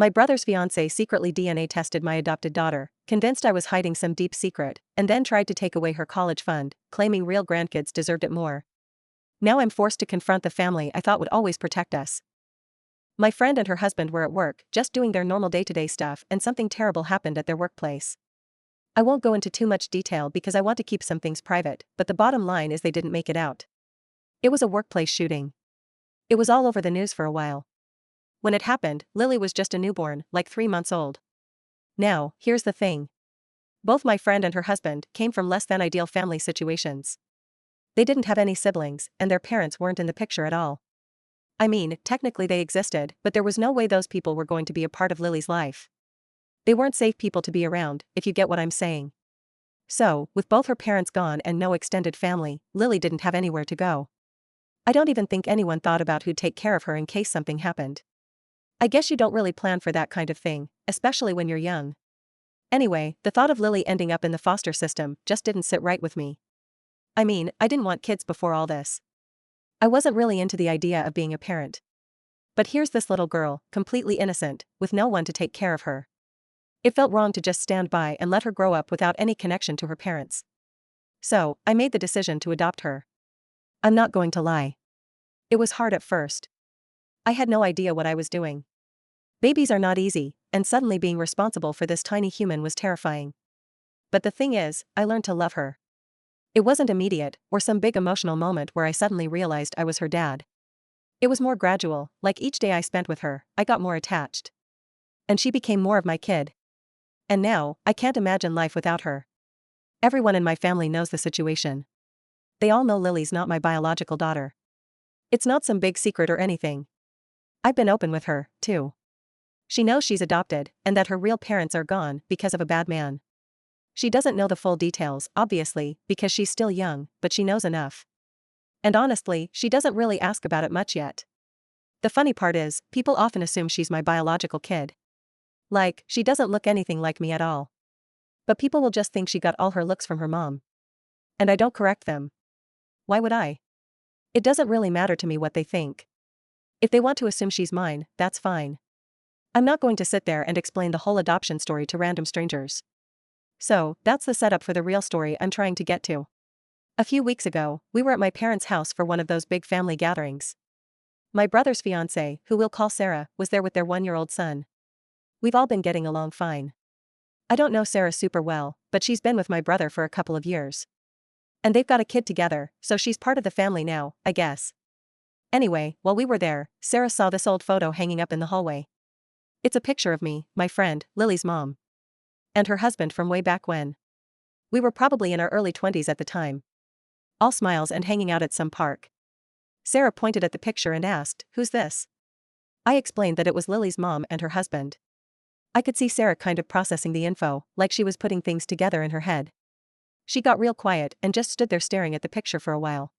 My brother's fiancée secretly DNA tested my adopted daughter, convinced I was hiding some deep secret, and then tried to take away her college fund, claiming real grandkids deserved it more. Now I'm forced to confront the family I thought would always protect us. My friend and her husband were at work, just doing their normal day-to-day stuff, and something terrible happened at their workplace. I won't go into too much detail because I want to keep some things private, but the bottom line is they didn't make it out. It was a workplace shooting. It was all over the news for a while. When it happened, Lily was just a newborn, like 3 months old. Now, here's the thing. Both my friend and her husband came from less than ideal family situations. They didn't have any siblings, and their parents weren't in the picture at all. I mean, technically they existed, but there was no way those people were going to be a part of Lily's life. They weren't safe people to be around, if you get what I'm saying. So, with both her parents gone and no extended family, Lily didn't have anywhere to go. I don't even think anyone thought about who'd take care of her in case something happened. I guess you don't really plan for that kind of thing, especially when you're young. Anyway, the thought of Lily ending up in the foster system just didn't sit right with me. I mean, I didn't want kids before all this. I wasn't really into the idea of being a parent. But here's this little girl, completely innocent, with no one to take care of her. It felt wrong to just stand by and let her grow up without any connection to her parents. So, I made the decision to adopt her. I'm not going to lie. It was hard at first. I had no idea what I was doing. Babies are not easy, and suddenly being responsible for this tiny human was terrifying. But the thing is, I learned to love her. It wasn't immediate, or some big emotional moment where I suddenly realized I was her dad. It was more gradual, like each day I spent with her, I got more attached. And she became more of my kid. And now, I can't imagine life without her. Everyone in my family knows the situation. They all know Lily's not my biological daughter. It's not some big secret or anything. I've been open with her, too. She knows she's adopted, and that her real parents are gone because of a bad man. She doesn't know the full details, obviously, because she's still young, but she knows enough. And honestly, she doesn't really ask about it much yet. The funny part is, people often assume she's my biological kid. Like, she doesn't look anything like me at all. But people will just think she got all her looks from her mom. And I don't correct them. Why would I? It doesn't really matter to me what they think. If they want to assume she's mine, that's fine. I'm not going to sit there and explain the whole adoption story to random strangers. So, that's the setup for the real story I'm trying to get to. A few weeks ago, we were at my parents' house for one of those big family gatherings. My brother's fiancée, who we'll call Sarah, was there with their 1-year-old son. We've all been getting along fine. I don't know Sarah super well, but she's been with my brother for a couple of years. And they've got a kid together, so she's part of the family now, I guess. Anyway, while we were there, Sarah saw this old photo hanging up in the hallway. It's a picture of me, my friend, Lily's mom. And her husband from way back when. We were probably in our early 20s at the time. All smiles and hanging out at some park. Sarah pointed at the picture and asked, "Who's this?" I explained that it was Lily's mom and her husband. I could see Sarah kind of processing the info, like she was putting things together in her head. She got real quiet and just stood there staring at the picture for a while.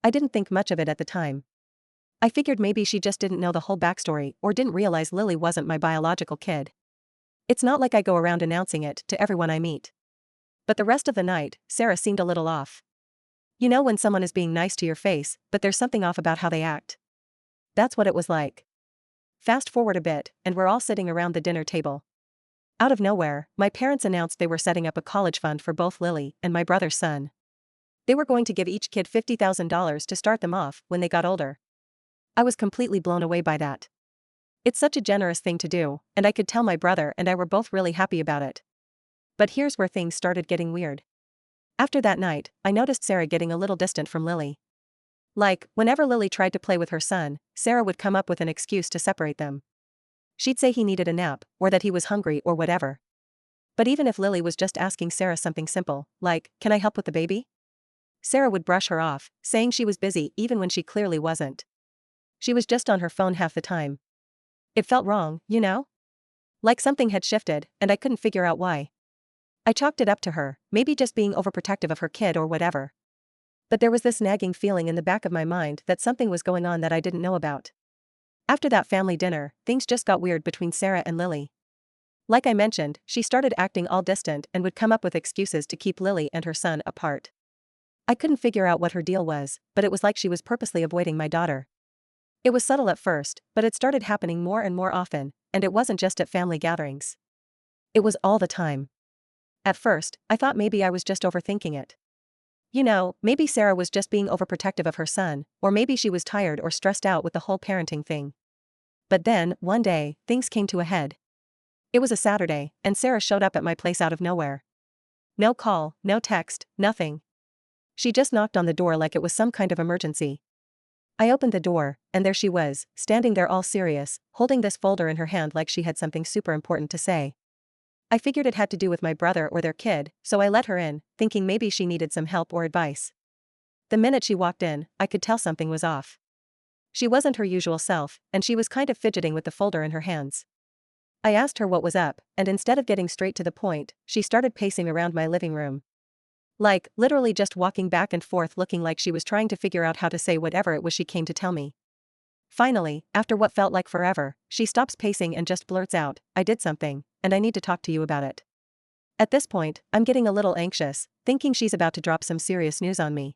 I didn't think much of it at the time. I figured maybe she just didn't know the whole backstory or didn't realize Lily wasn't my biological kid. It's not like I go around announcing it to everyone I meet. But the rest of the night, Sarah seemed a little off. You know when someone is being nice to your face, but there's something off about how they act? That's what it was like. Fast forward a bit, and we're all sitting around the dinner table. Out of nowhere, my parents announced they were setting up a college fund for both Lily and my brother's son. They were going to give each kid $50,000 to start them off when they got older. I was completely blown away by that. It's such a generous thing to do, and I could tell my brother and I were both really happy about it. But here's where things started getting weird. After that night, I noticed Sarah getting a little distant from Lily. Like, whenever Lily tried to play with her son, Sarah would come up with an excuse to separate them. She'd say he needed a nap, or that he was hungry or whatever. But even if Lily was just asking Sarah something simple, like, "Can I help with the baby?" Sarah would brush her off, saying she was busy even when she clearly wasn't. She was just on her phone half the time. It felt wrong, you know? Like something had shifted, and I couldn't figure out why. I chalked it up to her, maybe just being overprotective of her kid or whatever. But there was this nagging feeling in the back of my mind that something was going on that I didn't know about. After that family dinner, things just got weird between Sarah and Lily. Like I mentioned, she started acting all distant and would come up with excuses to keep Lily and her son apart. I couldn't figure out what her deal was, but it was like she was purposely avoiding my daughter. It was subtle at first, but it started happening more and more often, and it wasn't just at family gatherings. It was all the time. At first, I thought maybe I was just overthinking it. You know, maybe Sarah was just being overprotective of her son, or maybe she was tired or stressed out with the whole parenting thing. But then, one day, things came to a head. It was a Saturday, and Sarah showed up at my place out of nowhere. No call, no text, nothing. She just knocked on the door like it was some kind of emergency. I opened the door, and there she was, standing there all serious, holding this folder in her hand like she had something super important to say. I figured it had to do with my brother or their kid, so I let her in, thinking maybe she needed some help or advice. The minute she walked in, I could tell something was off. She wasn't her usual self, and she was kind of fidgeting with the folder in her hands. I asked her what was up, and instead of getting straight to the point, she started pacing around my living room. Like, literally just walking back and forth looking like she was trying to figure out how to say whatever it was she came to tell me. Finally, after what felt like forever, she stops pacing and just blurts out, "I did something, and I need to talk to you about it." At this point, I'm getting a little anxious, thinking she's about to drop some serious news on me.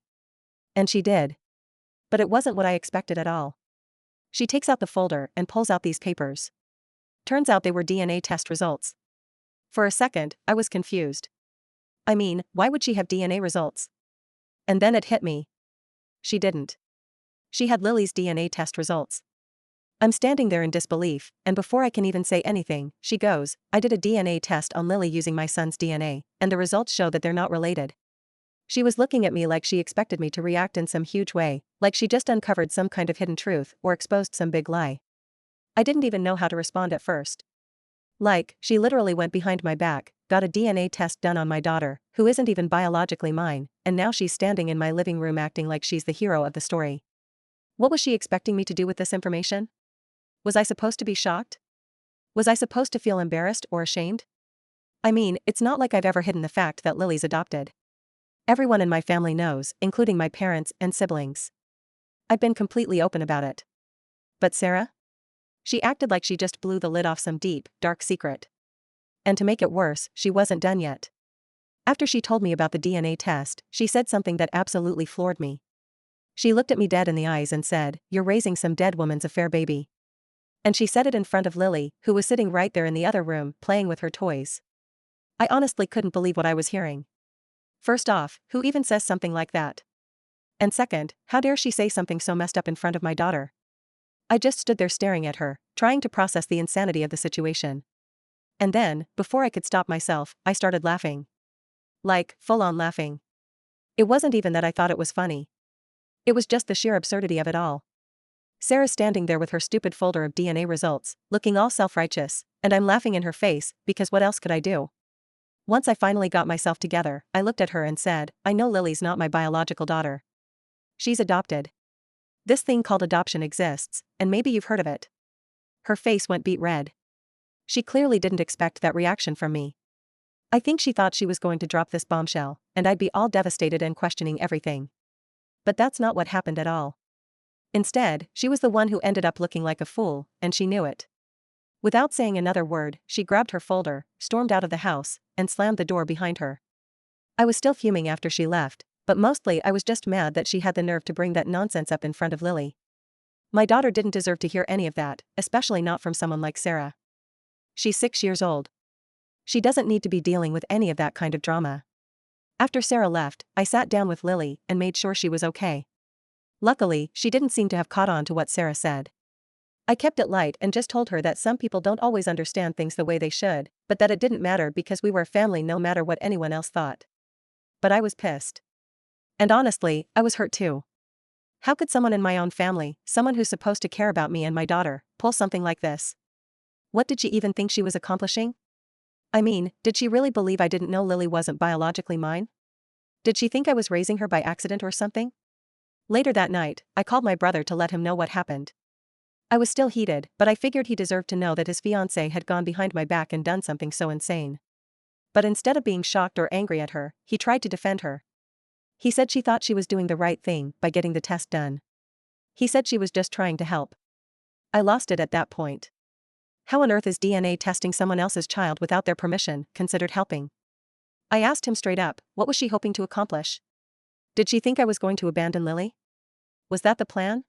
And she did. But it wasn't what I expected at all. She takes out the folder and pulls out these papers. Turns out they were DNA test results. For a second, I was confused. I mean, why would she have DNA results? And then it hit me. She didn't. She had Lily's DNA test results. I'm standing there in disbelief, and before I can even say anything, she goes, "I did a DNA test on Lily using my son's DNA, and the results show that they're not related." She was looking at me like she expected me to react in some huge way, like she just uncovered some kind of hidden truth or exposed some big lie. I didn't even know how to respond at first. Like, she literally went behind my back, got a DNA test done on my daughter, who isn't even biologically mine, and now she's standing in my living room acting like she's the hero of the story. What was she expecting me to do with this information? Was I supposed to be shocked? Was I supposed to feel embarrassed or ashamed? I mean, it's not like I've ever hidden the fact that Lily's adopted. Everyone in my family knows, including my parents and siblings. I've been completely open about it. But Sarah? She acted like she just blew the lid off some deep, dark secret. And to make it worse, she wasn't done yet. After she told me about the DNA test, she said something that absolutely floored me. She looked at me dead in the eyes and said, "You're raising some dead woman's affair baby." And she said it in front of Lily, who was sitting right there in the other room, playing with her toys. I honestly couldn't believe what I was hearing. First off, who even says something like that? And second, how dare she say something so messed up in front of my daughter? I just stood there staring at her, trying to process the insanity of the situation. And then, before I could stop myself, I started laughing. Like, full-on laughing. It wasn't even that I thought it was funny. It was just the sheer absurdity of it all. Sarah's standing there with her stupid folder of DNA results, looking all self-righteous, and I'm laughing in her face, because what else could I do? Once I finally got myself together, I looked at her and said, "I know Lily's not my biological daughter. She's adopted. This thing called adoption exists, and maybe you've heard of it." Her face went beet red. She clearly didn't expect that reaction from me. I think she thought she was going to drop this bombshell, and I'd be all devastated and questioning everything. But that's not what happened at all. Instead, she was the one who ended up looking like a fool, and she knew it. Without saying another word, she grabbed her folder, stormed out of the house, and slammed the door behind her. I was still fuming after she left, but mostly I was just mad that she had the nerve to bring that nonsense up in front of Lily. My daughter didn't deserve to hear any of that, especially not from someone like Sarah. She's 6 years old. She doesn't need to be dealing with any of that kind of drama. After Sarah left, I sat down with Lily and made sure she was okay. Luckily, she didn't seem to have caught on to what Sarah said. I kept it light and just told her that some people don't always understand things the way they should, but that it didn't matter because we were a family no matter what anyone else thought. But I was pissed. And honestly, I was hurt too. How could someone in my own family, someone who's supposed to care about me and my daughter, pull something like this? What did she even think she was accomplishing? I mean, did she really believe I didn't know Lily wasn't biologically mine? Did she think I was raising her by accident or something? Later that night, I called my brother to let him know what happened. I was still heated, but I figured he deserved to know that his fiancée had gone behind my back and done something so insane. But instead of being shocked or angry at her, he tried to defend her. He said she thought she was doing the right thing by getting the test done. He said she was just trying to help. I lost it at that point. How on earth is DNA testing someone else's child without their permission considered helping? I asked him straight up, what was she hoping to accomplish? Did she think I was going to abandon Lily? Was that the plan?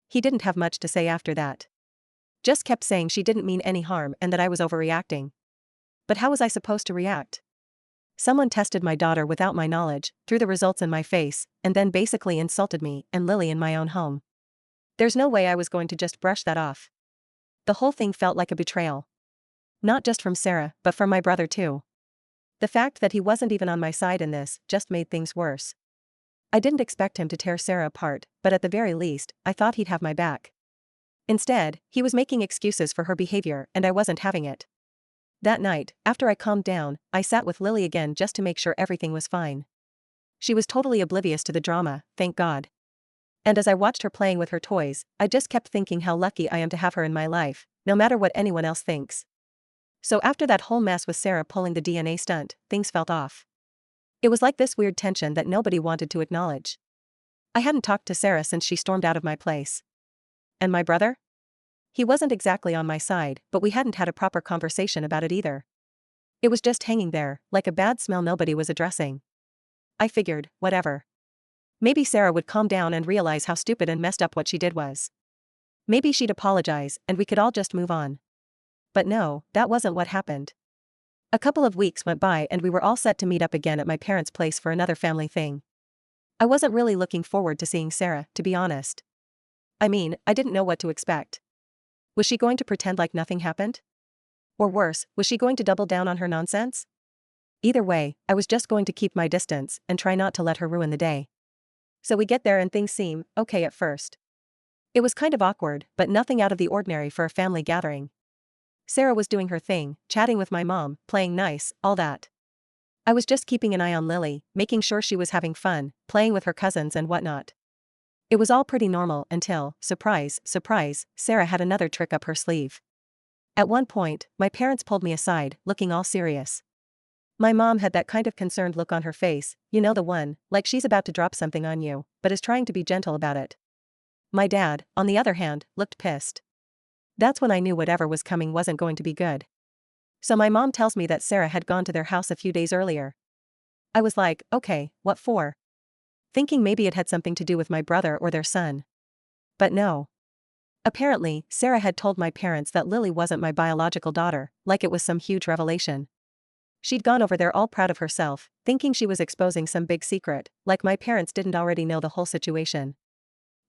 He didn't have much to say after that. Just kept saying she didn't mean any harm and that I was overreacting. But how was I supposed to react? Someone tested my daughter without my knowledge, threw the results in my face, and then basically insulted me and Lily in my own home. There's no way I was going to just brush that off. The whole thing felt like a betrayal. Not just from Sarah, but from my brother too. The fact that he wasn't even on my side in this just made things worse. I didn't expect him to tear Sarah apart, but at the very least, I thought he'd have my back. Instead, he was making excuses for her behavior and I wasn't having it. That night, after I calmed down, I sat with Lily again just to make sure everything was fine. She was totally oblivious to the drama, thank God. And as I watched her playing with her toys, I just kept thinking how lucky I am to have her in my life, no matter what anyone else thinks. So after that whole mess with Sarah pulling the DNA stunt, things felt off. It was like this weird tension that nobody wanted to acknowledge. I hadn't talked to Sarah since she stormed out of my place. And my brother? He wasn't exactly on my side, but we hadn't had a proper conversation about it either. It was just hanging there, like a bad smell nobody was addressing. I figured, whatever. Maybe Sarah would calm down and realize how stupid and messed up what she did was. Maybe she'd apologize and we could all just move on. But no, that wasn't what happened. A couple of weeks went by and we were all set to meet up again at my parents' place for another family thing. I wasn't really looking forward to seeing Sarah, to be honest. I mean, I didn't know what to expect. Was she going to pretend like nothing happened? Or worse, was she going to double down on her nonsense? Either way, I was just going to keep my distance and try not to let her ruin the day. So we get there and things seem okay at first. It was kind of awkward, but nothing out of the ordinary for a family gathering. Sarah was doing her thing, chatting with my mom, playing nice, all that. I was just keeping an eye on Lily, making sure she was having fun, playing with her cousins and whatnot. It was all pretty normal until, surprise, surprise, Sarah had another trick up her sleeve. At one point, my parents pulled me aside, looking all serious. My mom had that kind of concerned look on her face, you know the one, like she's about to drop something on you, but is trying to be gentle about it. My dad, on the other hand, looked pissed. That's when I knew whatever was coming wasn't going to be good. So my mom tells me that Sarah had gone to their house a few days earlier. I was like, okay, what for? Thinking maybe it had something to do with my brother or their son. But no. Apparently, Sarah had told my parents that Lily wasn't my biological daughter, like it was some huge revelation. She'd gone over there all proud of herself, thinking she was exposing some big secret, like my parents didn't already know the whole situation.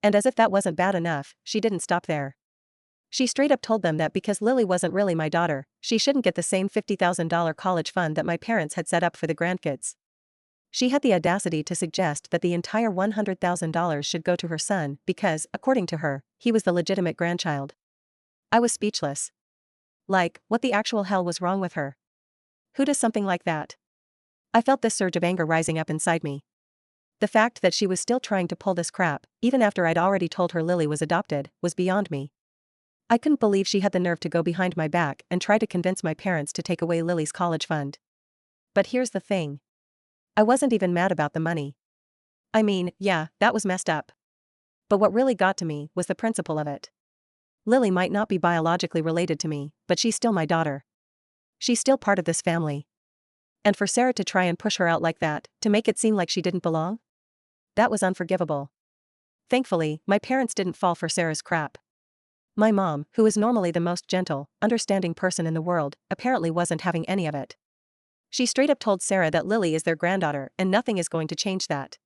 And as if that wasn't bad enough, she didn't stop there. She straight up told them that because Lily wasn't really my daughter, she shouldn't get the same $50,000 college fund that my parents had set up for the Grandkids. She had the audacity to suggest that the entire $100,000 should go to her son because, according to her, he was the legitimate grandchild. I was speechless. Like, what the actual hell was wrong with her? Who does something like that? I felt this surge of anger rising up inside me. The fact that she was still trying to pull this crap, even after I'd already told her Lily was adopted, was beyond me. I couldn't believe she had the nerve to go behind my back and try to convince my parents to take away Lily's college fund. But here's the thing. I wasn't even mad about the money. I mean, yeah, that was messed up. But what really got to me was the principle of it. Lily might not be biologically related to me, but she's still my daughter. She's still part of this family. And for Sarah to try and push her out like that, to make it seem like she didn't belong? That was unforgivable. Thankfully, my parents didn't fall for Sarah's crap. My mom, who is normally the most gentle, understanding person in the world, apparently wasn't having any of it. She straight up told Sarah that Lily is their granddaughter and nothing is going to change that.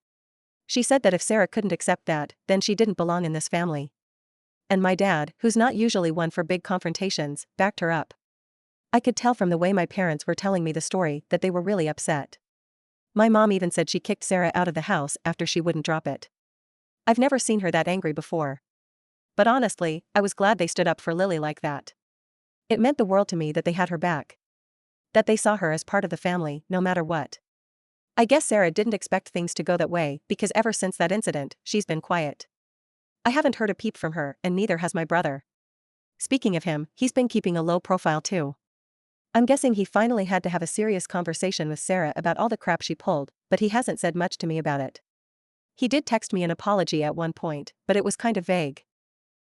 She said that if Sarah couldn't accept that, then she didn't belong in this family. And my dad, who's not usually one for big confrontations, backed her up. I could tell from the way my parents were telling me the story that they were really upset. My mom even said she kicked Sarah out of the house after she wouldn't drop it. I've never seen her that angry before. But honestly, I was glad they stood up for Lily like that. It meant the world to me that they had her back. That they saw her as part of the family, no matter what. I guess Sarah didn't expect things to go that way because ever since that incident, she's been quiet. I haven't heard a peep from her and neither has my brother. Speaking of him, he's been keeping a low profile too. I'm guessing he finally had to have a serious conversation with Sarah about all the crap she pulled, but he hasn't said much to me about it. He did text me an apology at one point, but it was kind of vague.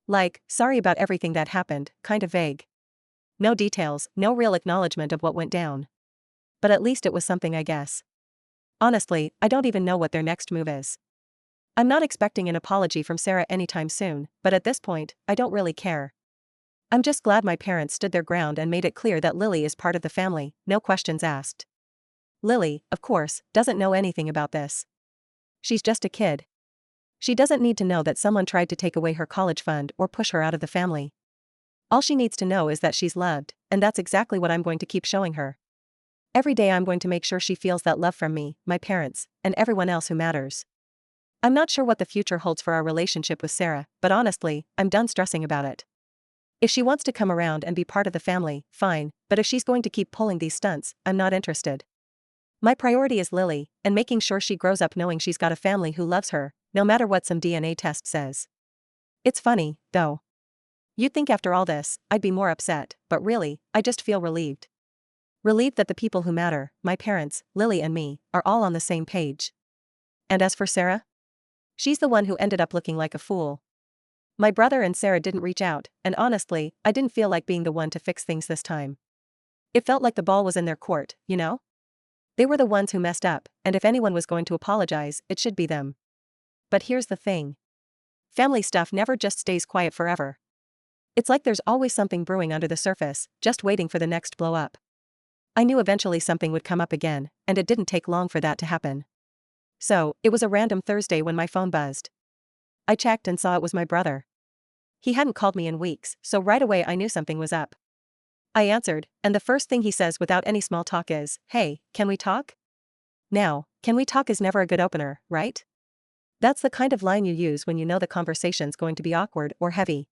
Like, sorry about everything that happened, kind of vague. No details, no real acknowledgement of what went down. But at least it was something, I guess. Honestly, I don't even know what their next move is. I'm not expecting an apology from Sarah anytime soon, but at this point, I don't really care. I'm just glad my parents stood their ground and made it clear that Lily is part of the family, no questions asked. Lily, of course, doesn't know anything about this. She's just a kid. She doesn't need to know that someone tried to take away her college fund or push her out of the family. All she needs to know is that she's loved, and that's exactly what I'm going to keep showing her. Every day I'm going to make sure she feels that love from me, my parents, and everyone else who matters. I'm not sure what the future holds for our relationship with Sarah, but honestly, I'm done stressing about it. If she wants to come around and be part of the family, fine, but if she's going to keep pulling these stunts, I'm not interested. My priority is Lily, and making sure she grows up knowing she's got a family who loves her, no matter what some DNA test says. It's funny, though. You'd think after all this, I'd be more upset, but really, I just feel relieved. Relieved that the people who matter, my parents, Lily and me, are all on the same page. And as for Sarah? She's the one who ended up looking like a fool. My brother and Sarah didn't reach out, and honestly, I didn't feel like being the one to fix things this time. It felt like the ball was in their court, you know? They were the ones who messed up, and if anyone was going to apologize, it should be them. But here's the thing. Family stuff never just stays quiet forever. It's like there's always something brewing under the surface, just waiting for the next blow up. I knew eventually something would come up again, and it didn't take long for that to happen. So, it was a random Thursday when my phone buzzed. I checked and saw it was my brother. He hadn't called me in weeks, so right away I knew something was up. I answered, and the first thing he says without any small talk is, "Hey, can we talk?" Now, can we talk is never a good opener, right? That's the kind of line you use when you know the conversation's going to be awkward or heavy.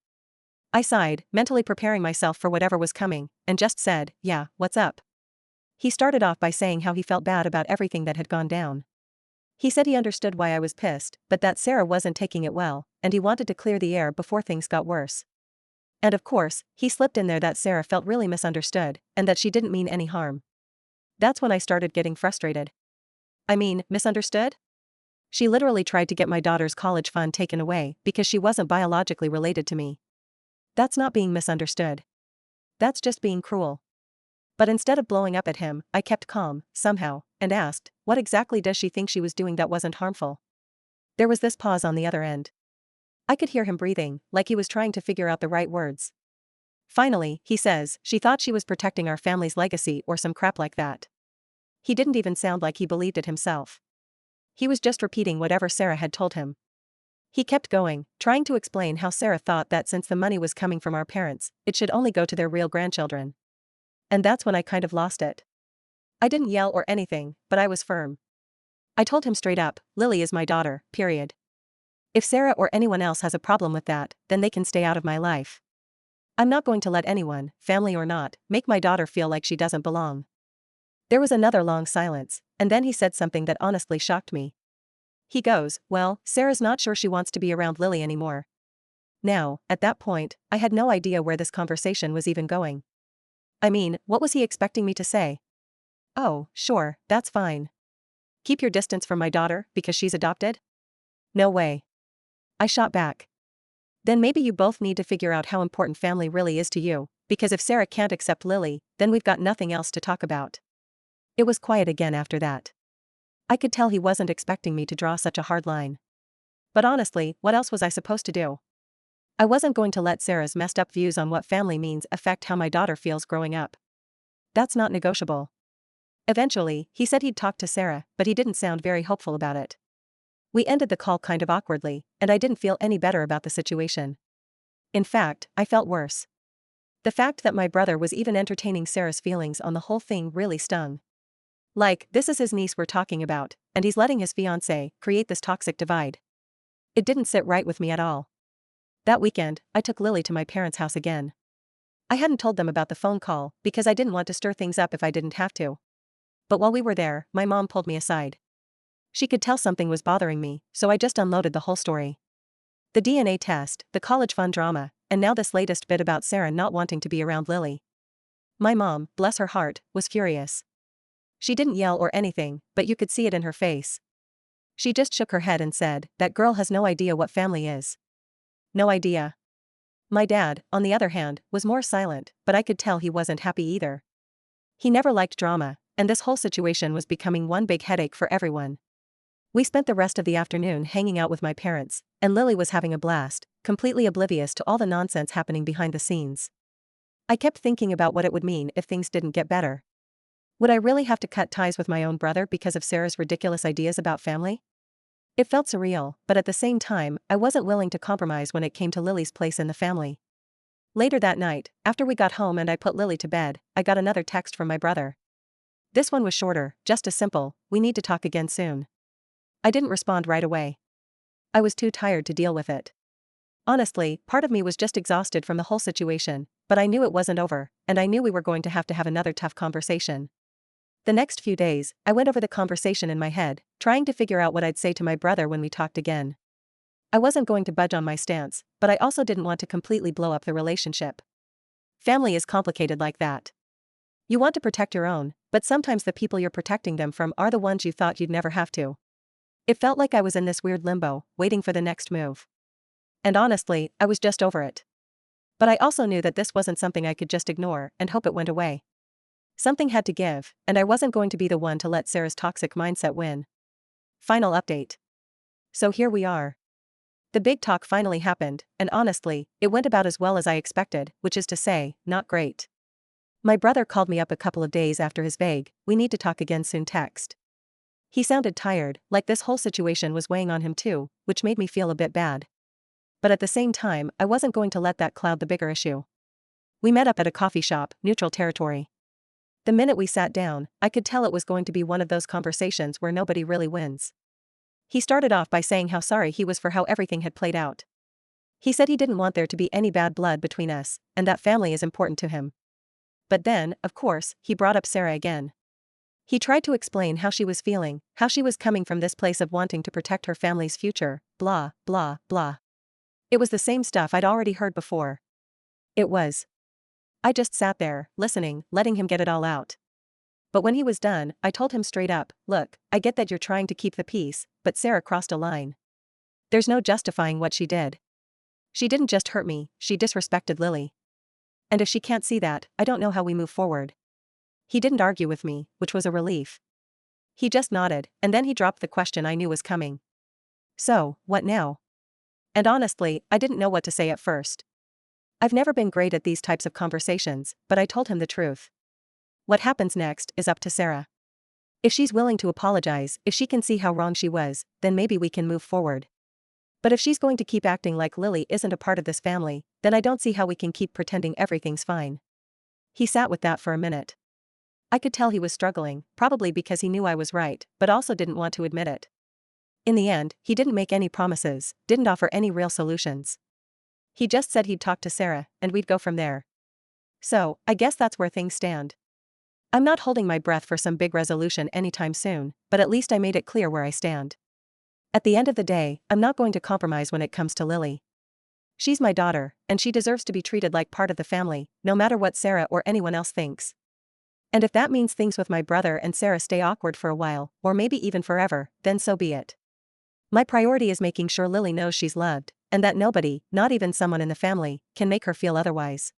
I sighed, mentally preparing myself for whatever was coming, and just said, "Yeah, what's up?" He started off by saying how he felt bad about everything that had gone down. He said he understood why I was pissed, but that Sarah wasn't taking it well, and he wanted to clear the air before things got worse. And of course, he slipped in there that Sarah felt really misunderstood, and that she didn't mean any harm. That's when I started getting frustrated. I mean, misunderstood? She literally tried to get my daughter's college fund taken away because she wasn't biologically related to me. That's not being misunderstood. That's just being cruel. But instead of blowing up at him, I kept calm, somehow, and asked, what exactly does she think she was doing that wasn't harmful? There was this pause on the other end. I could hear him breathing, like he was trying to figure out the right words. Finally, he says, she thought she was protecting our family's legacy or some crap like that. He didn't even sound like he believed it himself. He was just repeating whatever Sarah had told him. He kept going, trying to explain how Sarah thought that since the money was coming from our parents, it should only go to their real grandchildren. And that's when I kind of lost it. I didn't yell or anything, but I was firm. I told him straight up, Lily is my daughter, period. If Sarah or anyone else has a problem with that, then they can stay out of my life. I'm not going to let anyone, family or not, make my daughter feel like she doesn't belong. There was another long silence, and then he said something that honestly shocked me. He goes, well, Sarah's not sure she wants to be around Lily anymore. Now, at that point, I had no idea where this conversation was even going. I mean, what was he expecting me to say? Oh, sure, that's fine. Keep your distance from my daughter, because she's adopted? No way. I shot back. Then maybe you both need to figure out how important family really is to you, because if Sarah can't accept Lily, then we've got nothing else to talk about. It was quiet again after that. I could tell he wasn't expecting me to draw such a hard line. But honestly, what else was I supposed to do? I wasn't going to let Sarah's messed up views on what family means affect how my daughter feels growing up. That's not negotiable. Eventually, he said he'd talk to Sarah, but he didn't sound very hopeful about it. We ended the call kind of awkwardly, and I didn't feel any better about the situation. In fact, I felt worse. The fact that my brother was even entertaining Sarah's feelings on the whole thing really stung. Like, this is his niece we're talking about, and he's letting his fiancée create this toxic divide. It didn't sit right with me at all. That weekend, I took Lily to my parents' house again. I hadn't told them about the phone call because I didn't want to stir things up if I didn't have to. But while we were there, my mom pulled me aside. She could tell something was bothering me, so I just unloaded the whole story. The DNA test, the college fund drama, and now this latest bit about Sarah not wanting to be around Lily. My mom, bless her heart, was furious. She didn't yell or anything, but you could see it in her face. She just shook her head and said, that girl has no idea what family is. No idea. My dad, on the other hand, was more silent, but I could tell he wasn't happy either. He never liked drama, and this whole situation was becoming one big headache for everyone. We spent the rest of the afternoon hanging out with my parents, and Lily was having a blast, completely oblivious to all the nonsense happening behind the scenes. I kept thinking about what it would mean if things didn't get better. Would I really have to cut ties with my own brother because of Sarah's ridiculous ideas about family? It felt surreal, but at the same time, I wasn't willing to compromise when it came to Lily's place in the family. Later that night, after we got home and I put Lily to bed, I got another text from my brother. This one was shorter, just a simple, "We need to talk again soon." I didn't respond right away. I was too tired to deal with it. Honestly, part of me was just exhausted from the whole situation, but I knew it wasn't over, and I knew we were going to have another tough conversation. The next few days, I went over the conversation in my head, trying to figure out what I'd say to my brother when we talked again. I wasn't going to budge on my stance, but I also didn't want to completely blow up the relationship. Family is complicated like that. You want to protect your own, but sometimes the people you're protecting them from are the ones you thought you'd never have to. It felt like I was in this weird limbo, waiting for the next move. And honestly, I was just over it. But I also knew that this wasn't something I could just ignore and hope it went away. Something had to give, and I wasn't going to be the one to let Sarah's toxic mindset win. Final update. So here we are. The big talk finally happened, and honestly, it went about as well as I expected, which is to say, not great. My brother called me up a couple of days after his vague, "We need to talk again soon" text. He sounded tired, like this whole situation was weighing on him too, which made me feel a bit bad. But at the same time, I wasn't going to let that cloud the bigger issue. We met up at a coffee shop, neutral territory. The minute we sat down, I could tell it was going to be one of those conversations where nobody really wins. He started off by saying how sorry he was for how everything had played out. He said he didn't want there to be any bad blood between us, and that family is important to him. But then, of course, he brought up Sarah again. He tried to explain how she was feeling, how she was coming from this place of wanting to protect her family's future, blah, blah, blah. It was the same stuff I'd already heard before. It was. I just sat there, listening, letting him get it all out. But when he was done, I told him straight up, "Look, I get that you're trying to keep the peace, but Sarah crossed a line. There's no justifying what she did. She didn't just hurt me, she disrespected Lily. And if she can't see that, I don't know how we move forward." He didn't argue with me, which was a relief. He just nodded, and then he dropped the question I knew was coming. "So, what now?" And honestly, I didn't know what to say at first. I've never been great at these types of conversations, but I told him the truth. What happens next is up to Sarah. If she's willing to apologize, if she can see how wrong she was, then maybe we can move forward. But if she's going to keep acting like Lily isn't a part of this family, then I don't see how we can keep pretending everything's fine. He sat with that for a minute. I could tell he was struggling, probably because he knew I was right, but also didn't want to admit it. In the end, he didn't make any promises, didn't offer any real solutions. He just said he'd talk to Sarah, and we'd go from there. So, I guess that's where things stand. I'm not holding my breath for some big resolution anytime soon, but at least I made it clear where I stand. At the end of the day, I'm not going to compromise when it comes to Lily. She's my daughter, and she deserves to be treated like part of the family, no matter what Sarah or anyone else thinks. And if that means things with my brother and Sarah stay awkward for a while, or maybe even forever, then so be it. My priority is making sure Lily knows she's loved, and that nobody, not even someone in the family, can make her feel otherwise.